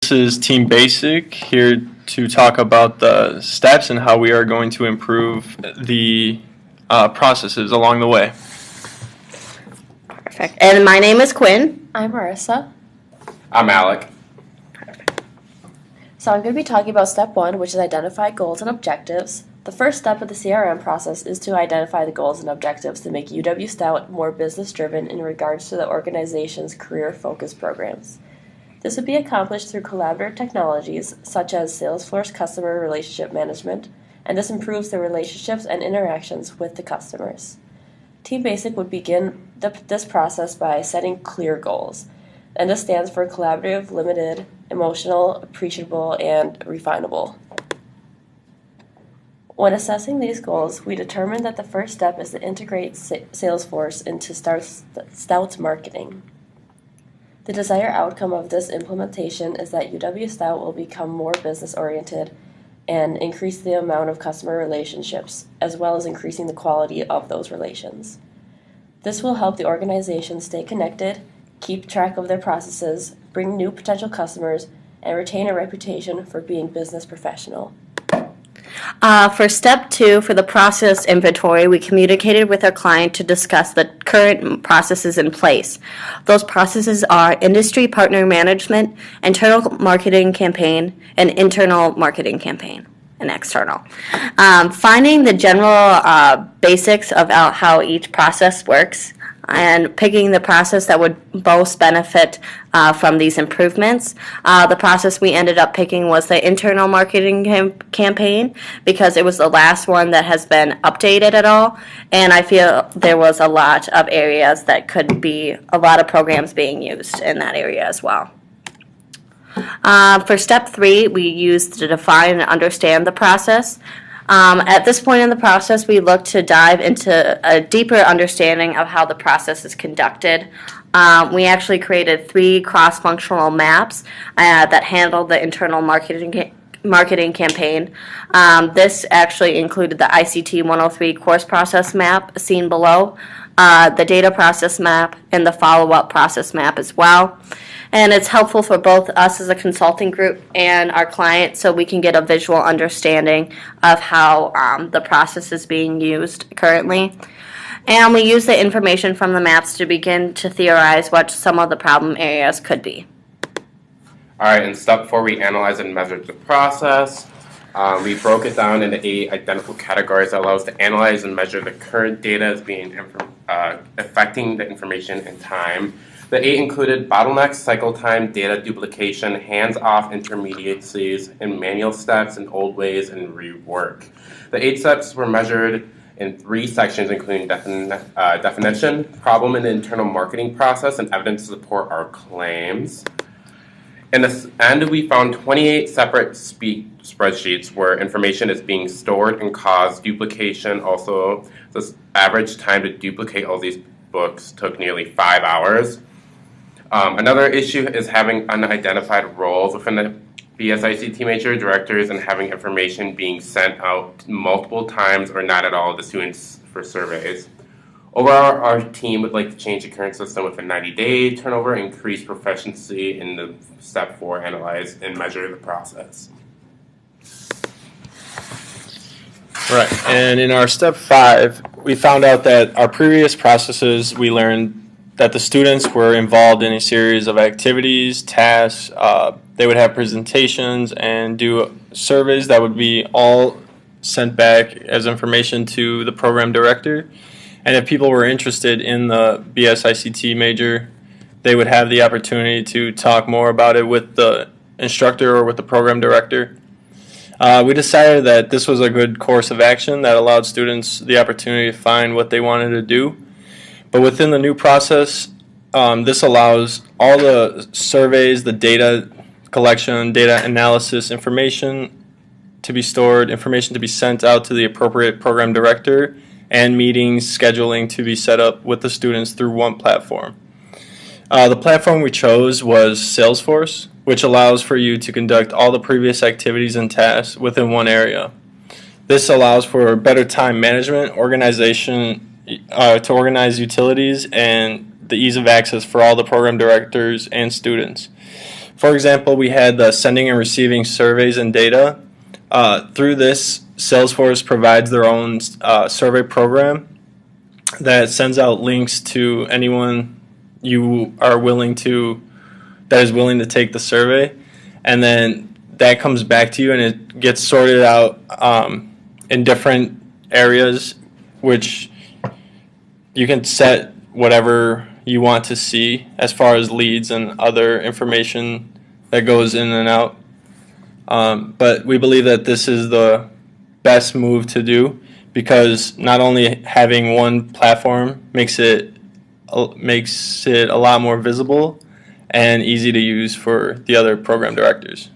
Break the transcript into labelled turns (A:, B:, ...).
A: This is Team Basic here to talk about the steps and how we are going to improve the processes along the way.
B: Perfect. And my name is Quinn.
C: I'm Marissa.
D: I'm Alec.
C: So I'm going to be talking about step 1, which is identify goals and objectives. The first step of the CRM process is to identify the goals and objectives to make UW Stout more business-driven in regards to the organization's career-focused programs. This would be accomplished through collaborative technologies such as Salesforce Customer Relationship Management, and this improves the relationships and interactions with the customers. Team Basic would begin this process by setting clear goals, and this stands for collaborative, limited, emotional, appreciable, and refinable. When assessing these goals, we determined that the first step is to integrate Salesforce into Stout's marketing. The desired outcome of this implementation is that UW Stout will become more business-oriented and increase the amount of customer relationships, as well as increasing the quality of those relations. This will help the organization stay connected, keep track of their processes, bring new potential customers, and retain a reputation for being business professional.
B: For step 2, for the process inventory, we communicated with our client to discuss the current processes in place. Those processes are industry partner management, internal marketing campaign, and internal marketing campaign, and external. Finding the general basics of how each process works, and picking the process that would most benefit from these improvements. The process we ended up picking was the internal marketing campaign because it was the last one that has been updated at all, and I feel there was a lot of areas that could be a lot of programs being used in that area as well. For step 3, we used to define and understand the process. At this point in the process, we look to dive into a deeper understanding of how the process is conducted. We actually created 3 cross-functional maps that handled the internal marketing campaign. This actually included the ICT 103 course process map seen below, the data process map, and the follow-up process map as well. And it's helpful for both us as a consulting group and our client so we can get a visual understanding of how the process is being used currently. And we use the information from the maps to begin to theorize what some of the problem areas could be.
D: All right, in step 4, we analyze and measure the process. We broke it down into 8 identical categories that allow us to analyze and measure the current data as being affecting the information and time. The 8 included bottlenecks, cycle time, data duplication, hands-off intermediacies, and manual steps and old ways and rework. The 8 steps were measured in 3 sections, including definition, problem in the internal marketing process, and evidence to support our claims. In the end, we found 28 separate spreadsheets where information is being stored and cause duplication. Also, the average time to duplicate all these books took nearly 5 hours. Another issue is having unidentified roles within the BSICT major directors and having information being sent out multiple times or not at all to students for surveys. Overall, our team would like to change the current system with a 90-day turnover, increase proficiency in the step 4, analyze and measure the process.
A: Right, and in our step 5, we found out that our previous processes, we learned that the students were involved in a series of activities, tasks. They would have presentations and do surveys that would be all sent back as information to the program director. And if people were interested in the BSICT major, they would have the opportunity to talk more about it with the instructor or with the program director. We decided that this was a good course of action that allowed students the opportunity to find what they wanted to do. But within the new process, this allows all the surveys, the data collection, data analysis information to be stored, information to be sent out to the appropriate program director, and meetings, scheduling to be set up with the students through one platform. The platform we chose was Salesforce, which allows for you to conduct all the previous activities and tasks within one area. This allows for better time management, organization, to organize utilities, and the ease of access for all the program directors and students. For example, we had the sending and receiving surveys and data. Through this, Salesforce provides their own survey program that sends out links to anyone you are that is willing to take the survey, and then that comes back to you and it gets sorted out in different areas, which you can set whatever you want to see as far as leads and other information that goes in and out. But we believe that this is the best move to do, because not only having one platform makes it a lot more visible and easy to use for the other program directors.